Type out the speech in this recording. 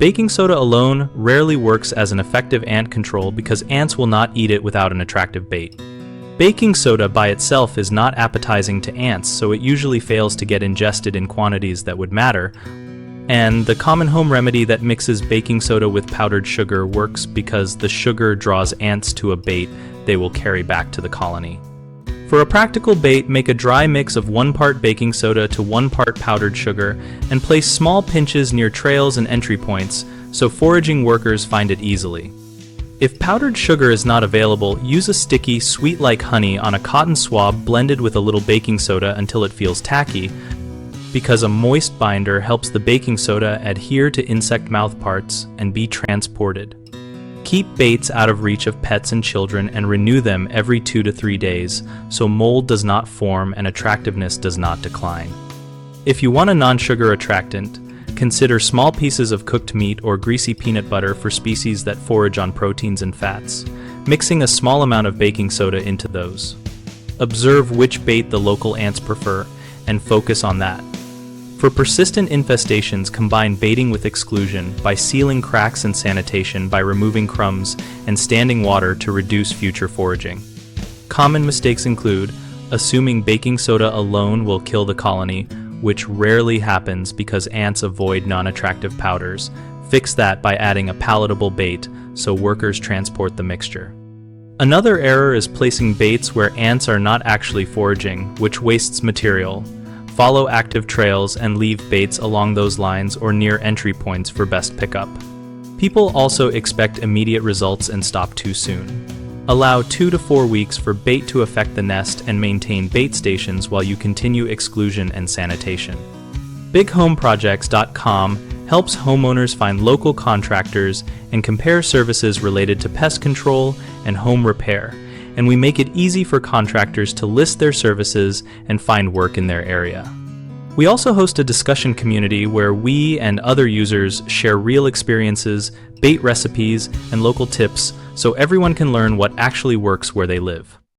Baking soda alone rarely works as an effective ant control because ants will not eat it without an attractive bait. Baking soda by itself is not appetizing to ants, so it usually fails to get ingested in quantities that would matter. And the common home remedy that mixes baking soda with powdered sugar works because the sugar draws ants to a bait they will carry back to the colony. For a practical bait, make a dry mix of 1 part baking soda to 1 part powdered sugar and place small pinches near trails and entry points so foraging workers find it easily. If powdered sugar is not available, use a sticky, sweet-like honey on a cotton swab blended with a little baking soda until it feels tacky, because a moist binder helps the baking soda adhere to insect mouthparts and be transported. Keep baits out of reach of pets and children and renew them every 2 to 3 days so mold does not form and attractiveness does not decline. If you want a non-sugar attractant, consider small pieces of cooked meat or greasy peanut butter for species that forage on proteins and fats, mixing a small amount of baking soda into those. Observe which bait the local ants prefer and focus on that. For persistent infestations, combine baiting with exclusion by sealing cracks and sanitation by removing crumbs and standing water to reduce future foraging. Common mistakes include assuming baking soda alone will kill the colony, which rarely happens because ants avoid non-attractive powders. Fix that by adding a palatable bait so workers transport the mixture. Another error is placing baits where ants are not actually foraging, which wastes material. Follow active trails and leave baits along those lines or near entry points for best pickup. People also expect immediate results and stop too soon. Allow 2 to 4 weeks for bait to affect the nest and maintain bait stations while you continue exclusion and sanitation. BigHomeProjects.com helps homeowners find local contractors and compare services related to pest control and home repair, and we make it easy for contractors to list their services and find work in their area. We also host a discussion community where we and other users share real experiences, bait recipes, and local tips so everyone can learn what actually works where they live.